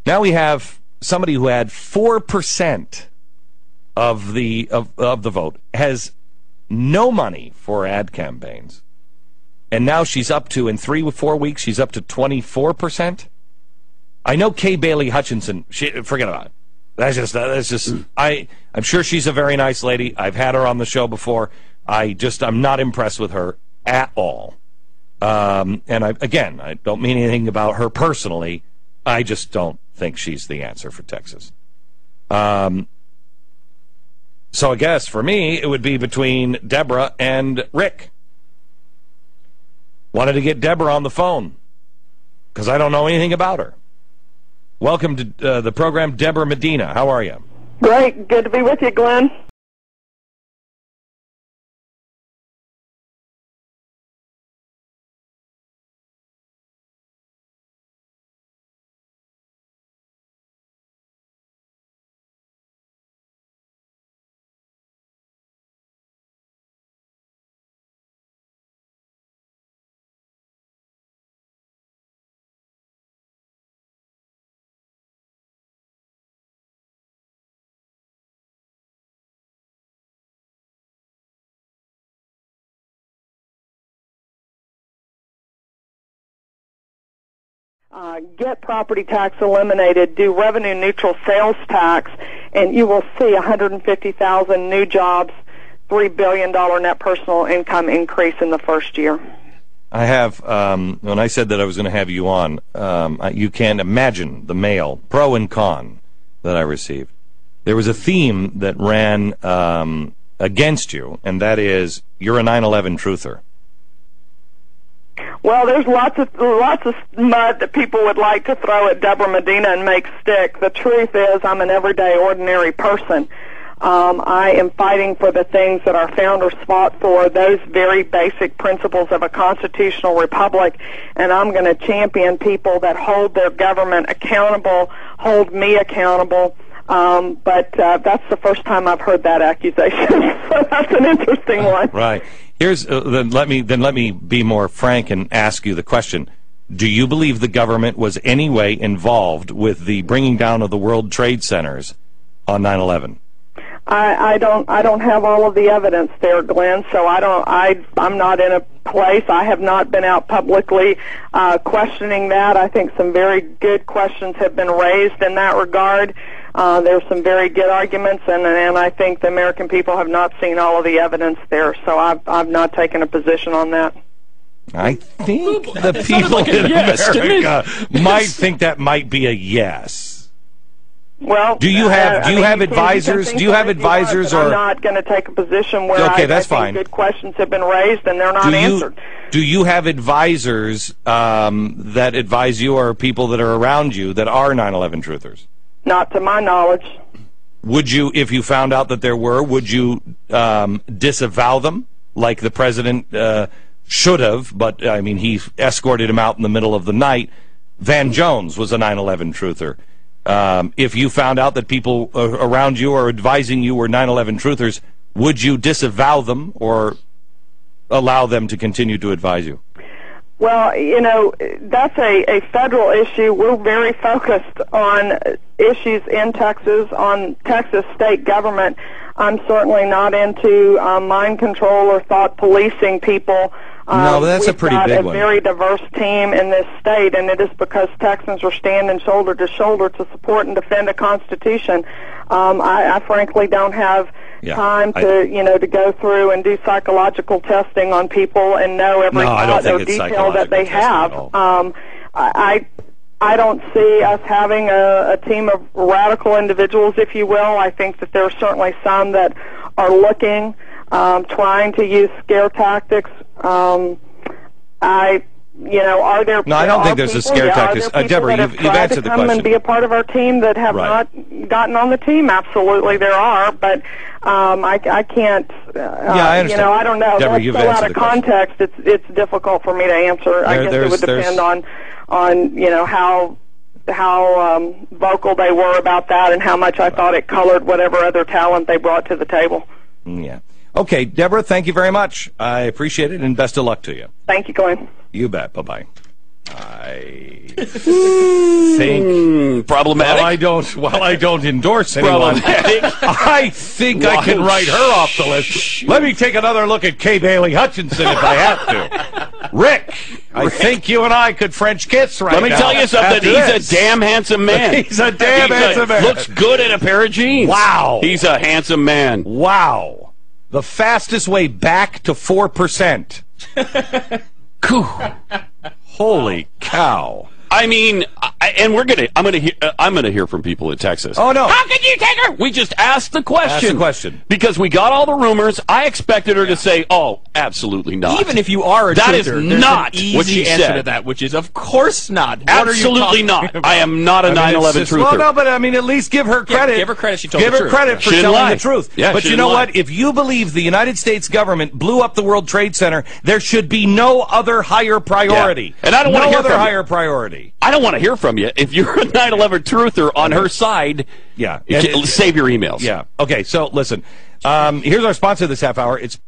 Now we have somebody who had 4% of the vote, has no money for ad campaigns, and now she's up to, in 3 or 4 weeks, she's up to 24%. I know Kay Bailey Hutchinson. Forget about it. That's just. I'm sure she's a very nice lady. I've had her on the show before. I'm not impressed with her at all. And I don't mean anything about her personally. I just don't think she's the answer for Texas. So I guess for me, it would be between Debra and Rick. Wanted to get Debra on the phone because I don't know anything about her. Welcome to the program, Debra Medina. How are you? Great. Good to be with you, Glenn. Get property tax eliminated, do revenue neutral sales tax, and you will see 150,000 new jobs, $3 billion net personal income increase in the first year. I have, when I said that I was going to have you on, you can imagine the mail, pro and con, that I received. There was a theme that ran against you, and that is, you're a 9/11 truther. Well, there's lots of mud that people would like to throw at Debra Medina and make stick. The truth is, I'm an everyday, ordinary person. I am fighting for the things that our founders fought for, those very basic principles of a constitutional republic, and I'm going to champion people that hold their government accountable, hold me accountable. But that's the first time I've heard that accusation, so that's an interesting one. Right. Here's then let me be more frank and ask you the question: do you believe the government was any way involved with the bringing down of the World Trade Centers on 9/11? I don't have all of the evidence there, Glenn. So I'm not in a place. I have not been out publicly questioning that. I think some very good questions have been raised in that regard. There's some very good arguments, and I think the American people have not seen all of the evidence there. So I've not taken a position on that. I think the people in America might think that might be a yes. Well, do you have advisors? Do you have advisors, or I'm not going to take a position where I think good questions have been raised and they're not answered. Do you have advisors that advise you, or people that are around you that are 9/11 truthers? Not to my knowledge. Would you, if you found out that there were, would you disavow them, like the president should have? But I mean, he escorted him out in the middle of the night. Van Jones was a 9/11 truther. If you found out that people around you or advising you were 9/11 truthers, would you disavow them or allow them to continue to advise you? Well, you know, that's a federal issue. We're very focused on issues in Texas, on Texas state government. I'm certainly not into mind control or thought policing people. No, that's a pretty big one. We've got a very diverse team in this state, and it is because Texans are standing shoulder to shoulder to support and defend a Constitution. I frankly don't have time to go through and do psychological testing on people and know every thought or detail that they have. I don't see us having a team of radical individuals, if you will. I think that there are certainly some that are looking, trying to use scare tactics. Are there? No, I don't think there's a scare tactic. Deborah, you've answered the question. Come and be a part of our team that have not gotten on the team. Absolutely, there are, but I can't. I understand. I don't know. Deborah, That's so out of context. It's difficult for me to answer. I guess it would depend on how vocal they were about that and how much I thought it colored whatever other talent they brought to the table. Yeah. Okay, Deborah, thank you very much. I appreciate it, and best of luck to you. Thank you, Glenn. You bet. Bye-bye. I think problematic. While I don't endorse anyone, I think I can write her off the list. Let me take another look at Kay Bailey Hutchinson if I have to. Rick, I think you and I could French kiss right now. Let me tell you something. He's a damn handsome man. He's a damn handsome man. Looks good in a pair of jeans. Wow. He's a handsome man. Wow. The fastest way back to 4%. Holy cow. I mean, I'm gonna hear from people in Texas. Oh, no. How could you take her? We just asked the question. Ask the question. Because we got all the rumors. I expected her to say, oh, absolutely not. Even if you are a that is truther, not there's an what she easy answer said. to that, which is, of course not. Absolutely not. about? I am not a 9/11 truther. Well, no, but I mean, at least give her credit. Yeah, give her credit. She told give the her truth. credit for She didn't telling lie. the truth. Yeah, but she you know didn't lie. what? If you believe the United States government blew up the World Trade Center, there should be no other higher priority. Yeah. And I don't want to hear other from higher priority. I don't want to hear from you. If you're a 9/11 truther on her side, Yeah. save your emails. Yeah. Okay, so listen. Here's our sponsor this half hour. It's